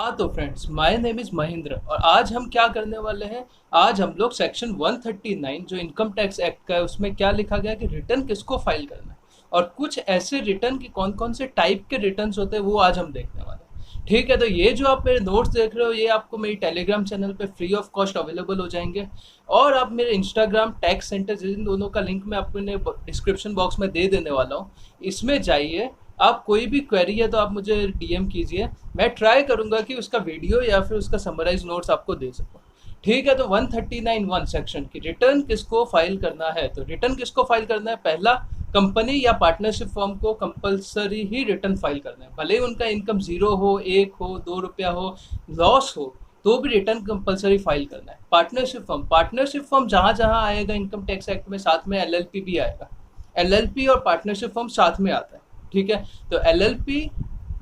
हाँ तो friends, my name is Mahendra और आज हम क्या करने वाले हैं। आज हम लोग सेक्शन 139 जो इनकम टैक्स एक्ट का है उसमें क्या लिखा गया है कि रिटर्न किसको फाइल करना है और कुछ ऐसे रिटर्न की कौन कौन से टाइप के रिटर्न्स होते हैं वो आज हम देखने वाले हैं। ठीक है, तो ये जो आप मेरे नोट्स देख रहे हो ये आपको मेरी टेलीग्राम चैनल पे फ्री ऑफ कॉस्ट अवेलेबल हो जाएंगे और आप मेरे इंस्टाग्राम टैक्स सेंटर, जिन दोनों का लिंक मैं आपको डिस्क्रिप्शन बॉक्स में दे देने वाला हूँ, इसमें जाइए। आप कोई भी क्वेरी है तो आप मुझे डीएम कीजिए, मैं ट्राई करूंगा कि उसका वीडियो या फिर उसका समराइज नोट्स आपको दे सकूं। ठीक है, तो 139(1) सेक्शन की रिटर्न किसको फाइल करना है। तो रिटर्न किसको फाइल करना है, पहला कंपनी या पार्टनरशिप फर्म को कंपलसरी ही रिटर्न फाइल करना है, भले ही उनका इनकम 0 हो, 1 हो, 2 रुपया हो, लॉस हो, तो भी रिटर्न कंपलसरी फाइल करना है। पार्टनरशिप फर्म जहां जहां आएगा इनकम टैक्स एक्ट में, साथ में एलएलपी भी आएगा। एलएलपी और पार्टनरशिप फर्म साथ में आता है। ठीक है, तो एलएलपी,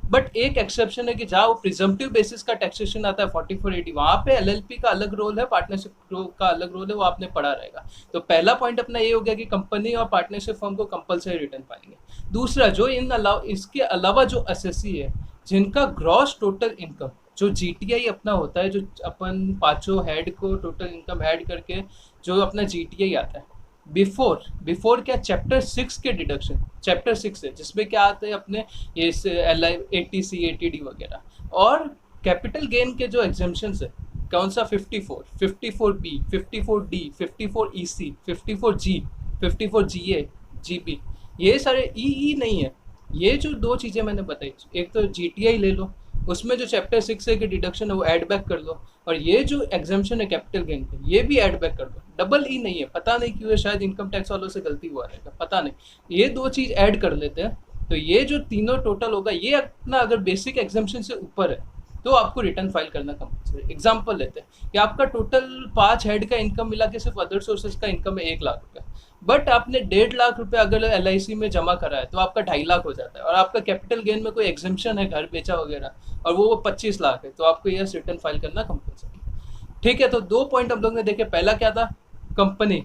बट एक एक्सेप्शन है कि जहाँ वो प्रिजम्पटिव बेसिस का टैक्सेशन आता है 4480, वहाँ पे एलएलपी का अलग रोल है, पार्टनरशिप का अलग रोल है, वो आपने पढ़ा रहेगा। तो पहला पॉइंट अपना ये हो गया कि कंपनी और पार्टनरशिप फर्म को कंपलसरी रिटर्न पाएंगे। दूसरा, जो इसके अलावा जो एसएससी है, जिनका ग्रॉस टोटल इनकम, जो जीटीआई अपना होता है, जो अपन पांचों हेड को टोटल इनकम ऐड करके जो अपना जीटीआई आता है, बिफोर क्या, चैप्टर 6 के डिडक्शन, चैप्टर 6 है जिसमें क्या आते हैं अपने ये एल आई एटीसी एटीडी वगैरह, और कैपिटल गेन के जो एग्जेम्पशन है, कौन सा, 54 बी, 54 डी, 54 ई सी, 54 जी, 54 जी ए, जीबी, ये सारे ई नहीं है। ये जो दो चीज़ें मैंने बताई, एक तो जीटीआई ले लो, उसमें जो चैप्टर 6 है कि डिडक्शन है वो ऐड बैक कर लो, और ये जो एग्जामेशन है कैपिटल गेन पे ये भी ऐड बैक कर दो। डबल ई नहीं है, पता नहीं क्यों है, शायद इनकम टैक्स वालों से गलती हुआ रहेगा, पता नहीं। ये दो चीज़ ऐड कर लेते हैं तो ये जो तीनों टोटल होगा, ये अपना अगर बेसिक एग्जामेशन से ऊपर है तो आपको रिटर्न फाइल करना कंपल्सरी। एग्जाम्पल लेते हैं कि आपका टोटल 5 हेड का इनकम मिला के सिर्फ अदर सोर्सेज का इनकम है 1 लाख रुपये, बट आपने 1.5 लाख रुपये अगर एलआईसी में जमा करा है तो आपका 2.5 लाख हो जाता है, और आपका कैपिटल गेन में कोई एग्जेम्पशन है, घर बेचा वगैरह, और वो 25 लाख है, तो आपको यह रिटर्न फाइल करना कंपल्सरी। ठीक है, तो दो पॉइंट हम लोग ने देखे। पहला क्या था, company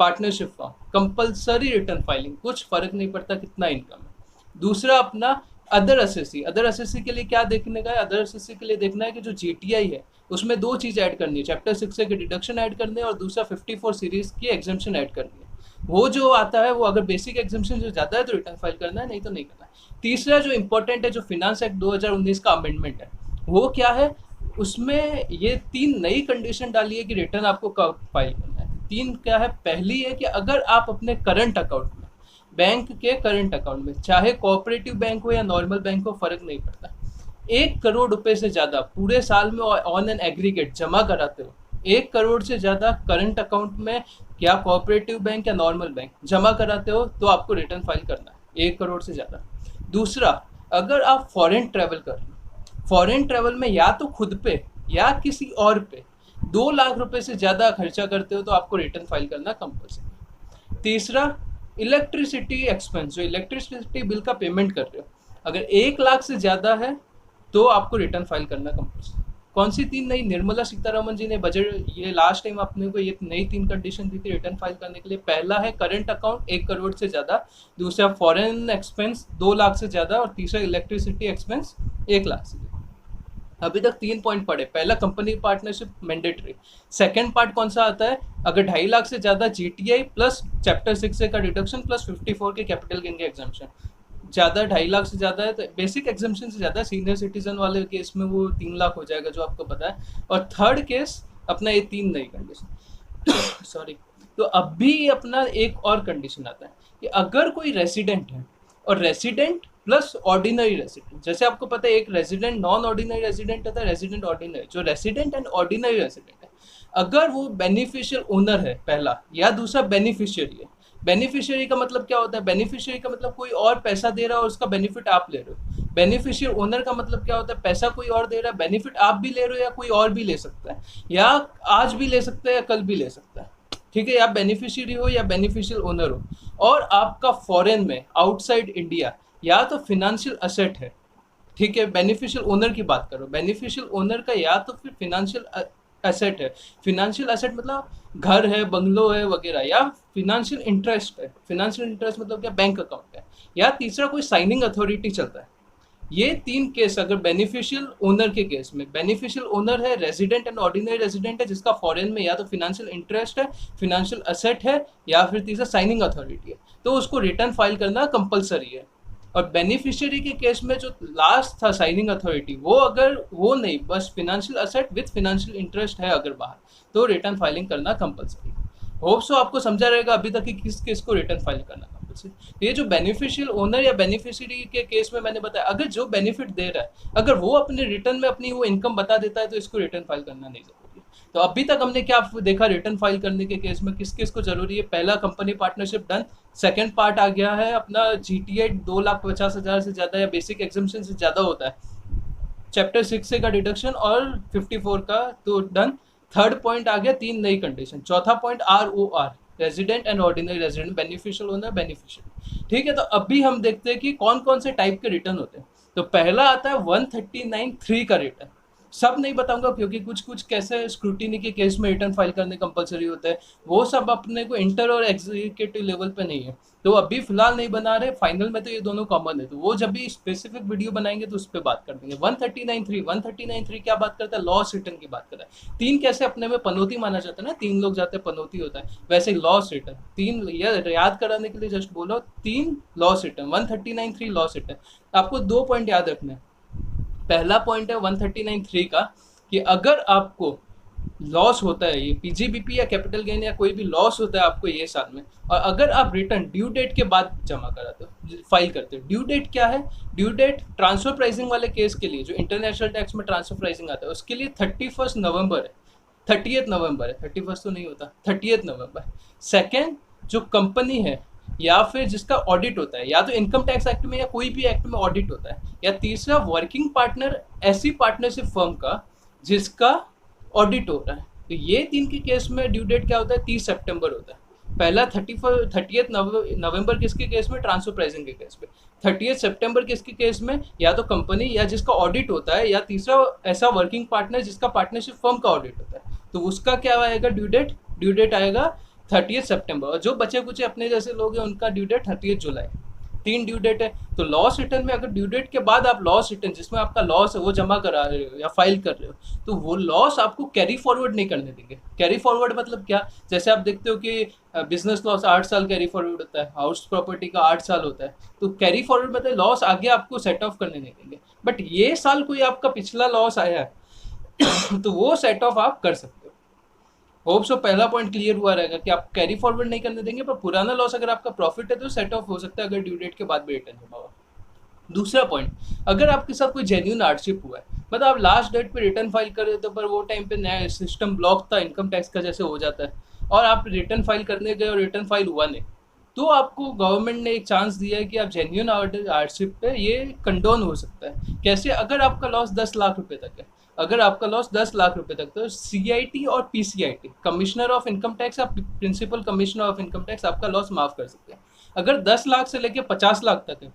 partnership form compulsory return filing, कुछ फर्क नहीं पड़ता कितना इनकम है। दूसरा अपना अदर एसएससी के लिए क्या देखने का है, अदर एसएससी के लिए देखना है कि जो जीटीआई है उसमें दो चीज़ ऐड करनी है, चैप्टर 6 से डिडक्शन ऐड करने और दूसरा 54 सीरीज की एग्जामेशन ऐड करनी है। वो जो आता है वो अगर बेसिक एग्जामेशन से ज़्यादा है तो रिटर्न फाइल करना है, नहीं तो नहीं करना है। तीसरा जो इंपॉर्टेंट है, जो फिनांस एक्ट 2019 का अमेंडमेंट है, वो क्या है, उसमें ये 3 नई कंडीशन डाली है कि रिटर्न आपको कब फाइल करना है। 3 क्या है, पहली है कि अगर आप अपने करंट अकाउंट में, बैंक के करंट अकाउंट में, चाहे कोऑपरेटिव बैंक हो या नॉर्मल बैंक हो, फर्क नहीं पड़ता, 1 करोड़ रुपए से ज़्यादा पूरे साल में ऑन एन एग्रीगेट जमा कराते हो, 1 करोड़ से ज़्यादा करंट अकाउंट में या कोऑपरेटिव बैंक या नॉर्मल बैंक जमा कराते हो तो आपको रिटर्न फाइल करना है, 1 करोड़ से ज़्यादा। दूसरा, अगर आप फॉरेन ट्रैवल कर रहे हो, फॉरेन ट्रैवल में या तो खुद पे या किसी और पे 2 लाख रुपए से ज़्यादा खर्चा करते हो तो आपको रिटर्न फाइल करना कंपल्सरी। तीसरा, इलेक्ट्रिसिटी एक्सपेंस, जो इलेक्ट्रिसिटी बिल का पेमेंट कर रहे हो, अगर 1 लाख से ज़्यादा है तो आपको रिटर्न फाइल करना कंपल्सरी। कौन सी 3 नई, निर्मला सीतारमन जी ने बजट, ये लास्ट टाइम आपने को ये नई 3 कंडीशन दी थी रिटर्न फाइल करने के लिए। पहला है करंट अकाउंट 1 करोड़ से ज़्यादा, दूसरा फॉरेन एक्सपेंस 2 लाख से ज़्यादा, और तीसरा इलेक्ट्रिसिटी एक्सपेंस 1 लाख से ज़्यादा। अभी तक 3 पॉइंट पढ़े। पहला, company partnership mandatory. Second part कौन सा आता है, अगर 2.5 लाख से ज़्यादा जीटीआई प्लस चैप्टर 6 का डिडक्शन प्लस 54 के कैपिटल गेन के एग्जाम्पशन, ज़्यादा 2.5 लाख से ज़्यादा है तो बेसिक एग्जाम्पशन से ज़्यादा, सीनियर सिटीजन वाले केस में वो 3 लाख हो जाएगा जो आपको पता है। और थर्ड केस अपना ये 3 नई कंडीशन सॉरी। तो अब भी अपना एक और कंडीशन आता है कि अगर कोई रेसिडेंट है, और रेसिडेंट प्लस ऑर्डिनरी रेसिडेंट, जैसे आपको पता है एक रेसिडेंट, नॉन ऑर्डिनरी रेसिडेंट होता है, रेसिडेंट ऑर्डिनरी, जो रेसिडेंट एंड ऑर्डिनरी रेसिडेंट है, अगर वो बेनिफिशियल ओनर है पहला, या दूसरा बेनिफिशियरी है। बेनिफिशियरी का मतलब क्या होता है, बेनिफिशियरी का मतलब कोई और पैसा दे रहा है और उसका बेनिफिट आप ले रहे हो। बेनिफिशियल ओनर का मतलब क्या होता है, पैसा कोई और दे रहा है, बेनिफिट आप भी ले रहे हो या कोई और भी ले सकता है, या आज भी ले सकता है या कल भी ले सकता है। ठीक है, या बेनिफिशियरी हो या बेनिफिशियल ओनर हो, और आपका फॉरेन में, आउटसाइड इंडिया, या तो फिनेंशियल असेट है। ठीक है, बेनिफिशियल ओनर की बात करो, बेनिफिशियल ओनर का या तो फिर फिनेंशियल एसेट है। फिनेंशियल एसेट मतलब घर है, बंगलो है वगैरह, या फिनेंशियल इंटरेस्ट है। फिनेंशियल इंटरेस्ट मतलब क्या, बैंक अकाउंट है, या तीसरा कोई साइनिंग अथॉरिटी चलता है। ये तीन केस अगर बेनिफिशियल ओनर के केस में, बेनिफिशियल ओनर है, रेजिडेंट एंड ऑर्डिनरी रेजिडेंट है जिसका फॉरेन में या तो फिनेंशियल इंटरेस्ट है, फिनेंशियल असेट है, या फिर तीसरा साइनिंग अथॉरिटी है, तो उसको रिटर्न फाइल करना कंपलसरी है। और बेनिफिशियरी के केस में जो लास्ट था साइनिंग अथॉरिटी, वो अगर वो नहीं, बस financial asset with financial interest है अगर बाहर, तो रिटर्न फाइलिंग करना कंपलसरी। होप सो आपको समझा रहेगा अभी तक कि किस केस को रिटर्न फाइल करना कंपलसरी। ये जो बेनिफिशियल ओनर या बेनिफिशियरी के केस में मैंने बताया, अगर जो बेनिफिट दे रहा है अगर वो अपने रिटर्न में अपनी वो इनकम बता देता है तो इसको रिटर्न फाइल करना नहीं जरूरी है। तो अभी तक हमने क्या देखा रिटर्न फाइल करने के केस में किस किस को जरूरी है। पहला, company partnership done. Second part आ गया है अपना जीटीए 2,50,000 से ज्यादा या बेसिक एग्जाम्पशन से ज्यादा होता है, चैप्टर 6 का डिडक्शन और 54 का तो डन। थर्ड पॉइंट आ गया 3 नई कंडीशन। चौथा point ROR, resident and ordinary resident, beneficial owner, beneficial. ठीक है, तो अभी हम देखते हैं कि कौन कौन से टाइप के रिटर्न होते हैं। तो पहला आता है 139(3) का रिटर्न। सब नहीं बताऊंगा क्योंकि कुछ कुछ कैसे स्क्रूटिनी के केस में रिटर्न फाइल करने कंपलसरी होता है, वो सब अपने को इंटर और एग्जीक्यूटिव लेवल पे नहीं है, तो अभी फिलहाल नहीं बना रहे। फाइनल में तो ये दोनों कॉमन है, तो वो जब भी स्पेसिफिक वीडियो बनाएंगे तो उस पर बात कर देंगे। 139(3) क्या बात करता है, लॉस रिटर्न की बात करता है। तीन कैसे अपने में पनौती माना जाता है ना, 3 लोग जाते हैं पनौती होता है, वैसे लॉस रिटर्न तीन याद कराने के लिए जस्ट बोलो, 3 लॉस रिटर्न, 139(3) लॉस रिटर्न। आपको 2 पॉइंट याद रखने हैं। पहला पॉइंट है 139(3) का कि अगर आपको लॉस होता है, ये पीजीबीपी या कैपिटल गेन या कोई भी लॉस होता है आपको ये साल में, और अगर आप रिटर्न ड्यू डेट के बाद जमा कराते हो, फाइल करते हो। ड्यू डेट क्या है, ड्यू डेट ट्रांसफर प्राइसिंग वाले केस के लिए जो इंटरनेशनल टैक्स में ट्रांसफर प्राइसिंग आता है उसके लिए 31 नवंबर है, 30 नवंबर है, 31 तो नहीं होता, 30 नवंबर। सेकेंड, जो कंपनी है या फिर जिसका ऑडिट होता है, या तो इनकम टैक्स एक्ट में या कोई भी एक्ट में ऑडिट होता है, या तीसरा वर्किंग पार्टनर ऐसी पार्टनरशिप फर्म का जिसका ऑडिट हो रहा है। तो ये 3 के केस में ड्यू डेट क्या होता है, 30 सितंबर होता है। पहला 30 नवंबर किसके केस में, ट्रांसफर प्राइसिंग के केस में। 30 सितंबर किसके केस में, या तो कंपनी या जिसका ऑडिट होता है, या तीसरा ऐसा वर्किंग पार्टनर जिसका पार्टनरशिप फर्म का ऑडिट होता है, तो उसका क्या आएगा ड्यू डेट, ड्यू डेट आएगा 30 सितंबर। और जो बचे कुछ अपने जैसे लोग हैं उनका ड्यू डेट 30 जुलाई। 3 ड्यू डेट है। तो लॉस रिटर्न में अगर ड्यू डेट के बाद आप लॉस रिटर्न जिसमें आपका लॉस है वो जमा करा रहे हो या फाइल कर रहे हो, तो वो लॉस आपको कैरी फॉरवर्ड नहीं करने देंगे। कैरी फॉरवर्ड मतलब क्या, जैसे आप देखते हो कि बिजनेस लॉस 8 साल कैरी फॉरवर्ड होता है, हाउस प्रॉपर्टी का 8 साल होता है, तो कैरी फॉरवर्ड मतलब लॉस आगे आपको सेट ऑफ करने नहीं देंगे। बट ये साल कोई आपका पिछला लॉस आया है तो वो सेट ऑफ आप कर सकते हो। होप सो पहला पॉइंट क्लियर हुआ रहेगा कि आप कैरी फॉरवर्ड नहीं करने देंगे, पर पुराना लॉस अगर आपका प्रॉफिट है तो सेट ऑफ हो सकता है अगर ड्यू डेट के बाद भी रिटर्न जमा हुआ। दूसरा पॉइंट, अगर आपके साथ कोई जेन्युइन हार्डशिप हुआ है, मतलब आप लास्ट डेट पे रिटर्न फाइल कर रहे थे पर वो टाइम पे नया सिस्टम ब्लॉक था इनकम टैक्स का जैसे हो जाता है, और आप रिटर्न फाइल करने गए और रिटर्न फाइल हुआ नहीं, तो आपको गवर्नमेंट ने एक चांस दिया है कि आप जेन्युइन हार्डशिप पे ये कंडोन हो सकता है। कैसे, अगर आपका लॉस 10 लाख रुपए तक है, अगर आपका लॉस 10 लाख रुपए तक, तो सीआईटी और PCIT, commissioner of income tax या principal commissioner of income tax आपका लॉस माफ कर सकते हैं। अगर 10 लाख से लेकर 50 लाख तक है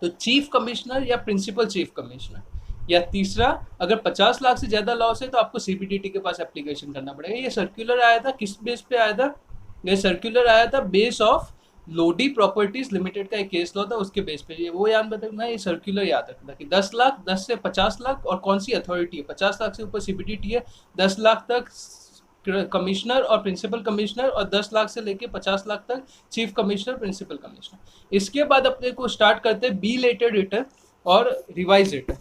तो चीफ कमिश्नर या प्रिंसिपल चीफ कमिश्नर, या तीसरा अगर 50 लाख से ज्यादा लॉस है तो आपको सीबीडीटी के पास एप्लीकेशन करना पड़ेगा। ये सर्कुलर आया था, किस बेस पे आया था, ये सर्कुलर आया था base of Lodi properties limited का एक केस लॉ था, उसके बेस पे। ये वो याद रखना, ये सर्कुलर याद रखना कि 10 लाख, 10 से 50 लाख और कौन सी अथॉरिटी है, 50 लाख से ऊपर सीबीडीटी है, 10 लाख तक कमिश्नर और प्रिंसिपल कमिश्नर, और 10 लाख से लेके 50 लाख तक चीफ कमिश्नर प्रिंसिपल कमिश्नर। इसके बाद अपने को स्टार्ट करते हैं बी लेटेड रिटर्न और रिवाइज रिटर्न।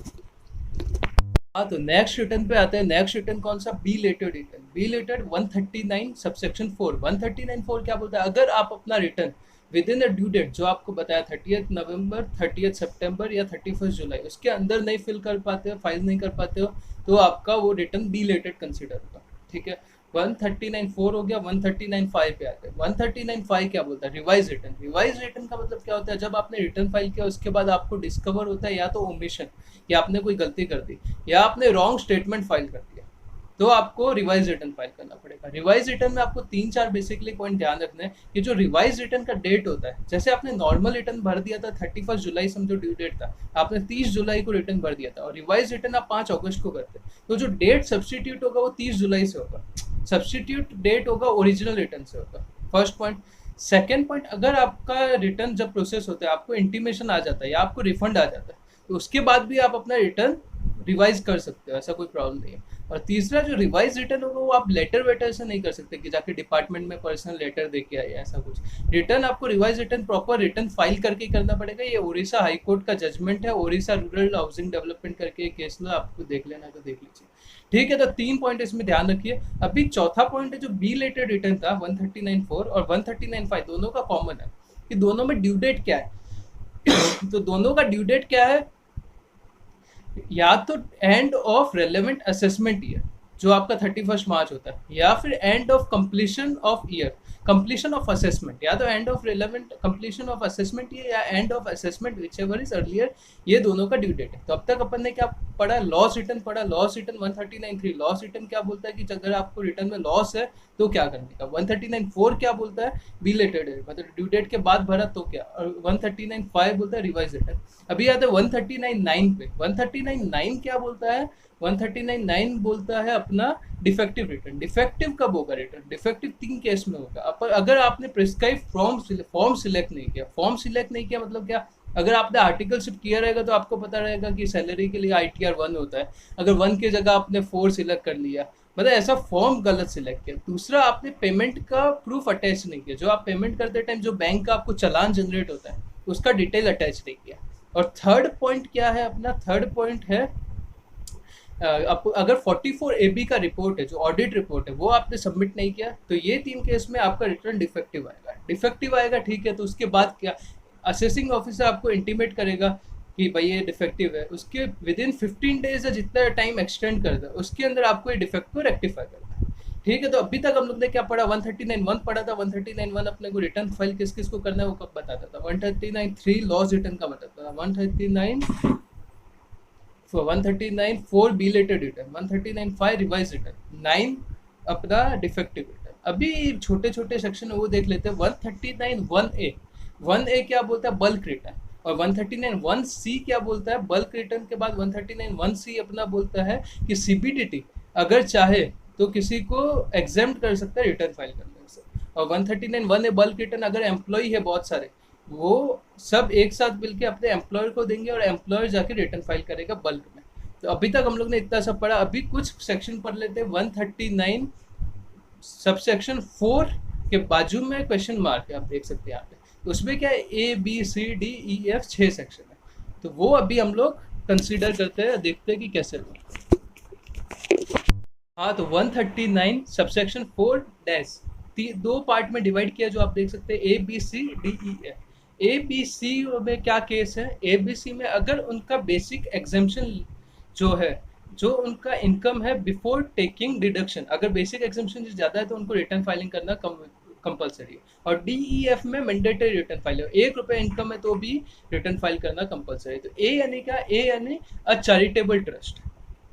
हाँ, तो नेक्स्ट रिटर्न पे आते हैं। नेक्स्ट रिटर्न कौन सा, belated return. Belated 139 subsection 4। 139(4) क्या बोलता है, अगर आप अपना return within the due date जो आपको बताया 30 नवंबर, 30 सितंबर या 31 जुलाई, उसके अंदर नहीं फिल कर पाते हो, फाइल नहीं कर पाते हो, तो आपका वो रिटर्न बी लेटेड कंसिडर होगा। ठीक है, 139(4) हो गया। 139(5) पे आते हैं। 139(5) क्या बोलता है, रिवाइज रिटर्न। रिवाइज रिटर्न का मतलब क्या होता है, जब आपने रिटर्न फाइल किया उसके बाद आपको डिस्कवर होता है या तो ओमिशन, या आपने कोई गलती कर दी, या आपने रॉन्ग स्टेटमेंट फाइल कर दिया, तो आपको रिवाइज रिटर्न फाइल करना पड़ेगा। रिवाइज रिटर्न में आपको 3-4 बेसिकली पॉइंट ध्यान रखना है कि जो रिवाइज रिटर्न का डेट होता है, जैसे आपने नॉर्मल रिटर्न भर दिया था 31 जुलाई समझो ड्यू डेट था, आपने 30 जुलाई को रिटर्न भर दिया था, और रिवाइज रिटर्न आप 5 अगस्त को करते हैं, तो जो डेट सब्सटीट्यूट होगा वो 30 जुलाई से होगा, सब्सटीट्यूट डेट होगा ओरिजिनल रिटर्न से होगा। First point. सेकेंड पॉइंट, अगर आपका रिटर्न जब प्रोसेस होता है आपको इंटीमेशन आ जाता है या आपको रिफंड आ जाता है, तो उसके बाद भी आप अपना रिटर्न रिवाइज कर सकते हो, ऐसा कोई प्रॉब्लम नहीं है। और तीसरा जो रिवाइज रिटर्न होगा वो आप लेटर वेटर से नहीं कर सकते कि जाके डिपार्टमेंट में पर्सनल लेटर दे के आए, ऐसा कुछ। रिटर्न आपको revise return proper return file करके ही करना पड़ेगा। ये उड़ीसा हाई कोर्ट का जजमेंट है, उड़ीसा रूरल हाउसिंग डेवलपमेंट करके केस लो, आपको देख लेना है तो देख लीजिए, ठीक है। तो 3 पॉइंट इसमें ध्यान रखिए। अभी चौथा पॉइंट है जो बी लेटेड रिटर्न था 139(4) और 139(5) दोनों का कॉमन है कि दोनों में ड्यू डेट क्या है। तो दोनों का ड्यू डेट क्या है, या तो end of relevant assessment year जो आपका 31 मार्च होता है, या फिर end of completion of year, completion of assessment, या तो end of relevant completion of assessment year या end of assessment whichever is earlier, ये दोनों का ड्यू डेट है। तो अब तक अपन ने क्या पढ़ा, लॉस रिटर्न पढ़ा। लॉस रिटर्न 139(3) लॉस रिटर्न क्या बोलता है कि अगर आपको रिटर्न में लॉस है तो क्या करने का। 139(4) क्या बोलता है, बिलेटेड है, मतलब ड्यू डेट के बाद भरा तो क्या। और 139(5) बोलता है रिवाइज रिटर्न। अभी आते हैं 139(9) पे। 139(9) क्या बोलता है, 139(9) बोलता है अपना डिफेक्टिव रिटर्न। डिफेक्टिव कब होगा रिटर्न, डिफेक्टिव 3 केस में होगा। अगर आपने प्रिस्क्राइब फॉर्म सिलेक्ट नहीं किया, फॉर्म सिलेक्ट नहीं किया मतलब क्या, अगर आपने आर्टिकल शिफ्ट किया रहेगा तो आपको पता रहेगा कि सैलरी के लिए ITR 1 होता है, अगर 1 की जगह आपने 4 सिलेक्ट कर लिया, मतलब ऐसा फॉर्म गलत सिलेक्ट किया। दूसरा, आपने पेमेंट का प्रूफ अटैच नहीं किया, जो आप पेमेंट करते टाइम जो बैंक का आपको चालान जनरेट होता है उसका डिटेल अटैच नहीं किया। और थर्ड पॉइंट क्या है अपना, थर्ड पॉइंट है आपको अगर 44 AB का रिपोर्ट है, जो ऑडिट रिपोर्ट है, वो आपने सबमिट नहीं किया, तो ये 3 केस में आपका रिटर्न डिफेक्टिव आएगा। डिफेक्टिव आएगा, ठीक है। तो उसके बाद क्या, असेसिंग ऑफिसर आपको इंटीमेट करेगा कि भाई ये डिफेक्टिव है, उसके विद इन 15 डेज या जितना टाइम एक्सटेंड कर दे उसके अंदर आपको ये डिफेक्ट को रेक्टिफाई करना है, ठीक है। तो अभी तक हम लोग ने क्या पढ़ा, 139(1) पढ़ा था। 139(1) अपने को रिटर्न फाइल किस किस को करना है वो कब बताता था। 139(3) लॉस रिटर्न का बताता था। 139(4) बिलेटेड रिटर्न, 139(5) रिवाइज रिटर्न, 9 अपना डिफेक्टिव रिटर्न। अभी छोटे छोटे सेक्शन वो देख लेते हैं। 139(1)(a), 1A क्या बोलता है, बल्क रिटर्न। और 139(1)(c) क्या बोलता है, बल्क रिटर्न के बाद 139(1)(c) अपना बोलता है कि CBDT अगर चाहे तो किसी को एग्जेम्प्ट कर सकता है रिटर्न फाइल करने से। और 139(1)(a) बल्क रिटर्न, अगर एम्प्लॉय है बहुत सारे, वो सब एक साथ मिलके अपने एम्प्लॉयर को देंगे और एम्प्लॉयर जाके रिटर्न फाइल करेगा बल्क में। तो अभी तक हम लोग ने इतना सब पढ़ा। अभी कुछ सेक्शन पढ़ लेते हैं। 139 सबसेक्शन 4 के बाजू में क्वेश्चन मार्क है, आप देख सकते हैं यहाँ पे। तो उसमें क्या है, ABCDEF 6 सेक्शन है, तो वो अभी हम लोग कंसीडर करते हैं, देखते हैं कि कैसे लोग। हाँ, तो 139 सबसेक्शन 4 डैश 2 पार्ट में डिवाइड किया, जो आप देख सकते हैं ABCDEF। ABC में क्या केस है, ABC में अगर उनका बेसिक एग्जेम्पशन जो है, जो उनका इनकम है बिफोर टेकिंग डिडक्शन, अगर बेसिक एग्जेम्पशन ज़्यादा है तो उनको रिटर्न फाइलिंग करना कंपलसरी है। और DEF में मैंडेटरी रिटर्न फाइल है, 1 रुपये इनकम है तो भी रिटर्न फाइल करना कंपलसरी है। तो A यानी क्या, A यानी अ चैरिटेबल ट्रस्ट।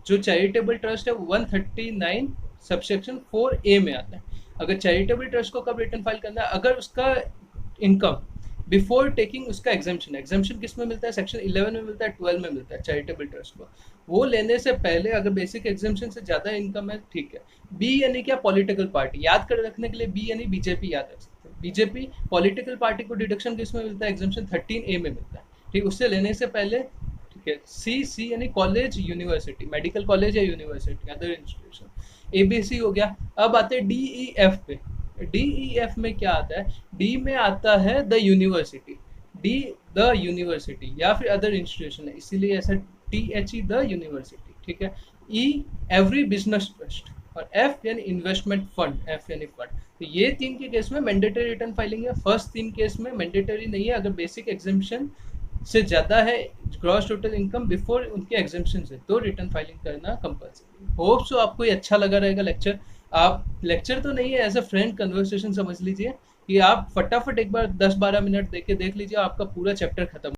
जो चैरिटेबल ट्रस्ट है 139 सबसेक्शन 4A में आता है। अगर चैरिटेबल ट्रस्ट को कब रिटर्न फाइल करना है, अगर उसका इनकम बिफोर टेकिंग उसका एग्जाम्पशन, एग्जाम्पशन किस में मिलता है, सेक्शन 11 में मिलता है, 12 में मिलता है चैरिटेबल ट्रस्ट को। वो लेने से पहले अगर बेसिक एग्जाम्पशन से ज़्यादा इनकम है, ठीक है। B यानी क्या, पॉलिटिकल पार्टी। याद कर रखने के लिए B यानी BJP याद रख सकते हैं। BJP पॉलिटिकल पार्टी को डिडक्शन किस में मिलता है, एग्जाम्पशन 13A में मिलता है, ठीक। उससे लेने से पहले, ठीक है। C यानी कॉलेज, यूनिवर्सिटी, मेडिकल कॉलेज या यूनिवर्सिटी, अदर इंस्टीट्यूशन। ABC हो गया। अब आते हैं DEF पे। DEF में क्या आता है, D में आता है the university, D the university या फिर अदर इंस्टीट्यूशन है, इसीलिए ऐसा THE द यूनिवर्सिटी, ठीक है। E एवरी बिजनेस ट्रस्ट, और F यानी इन्वेस्टमेंट फंड, F यानी फंड। तो ये 3 के केस में मैंडेटरी रिटर्न फाइलिंग है। फर्स्ट 3 केस में मैंडेटरी नहीं है, अगर बेसिक एग्जाम्पशन से ज़्यादा है ग्रॉस टोटल इनकम बिफोर उनके एग्जाम्पशन से, तो रिटर्न फाइलिंग करना कंपलसरी। होप सो आपको ये अच्छा लगा रहेगा लेक्चर। आप लेक्चर तो नहीं है, एज अ फ्रेंड कन्वर्सेशन समझ लीजिए कि आप फटाफट एक बार 10-12 मिनट देख लीजिए, आपका पूरा चैप्टर खत्म।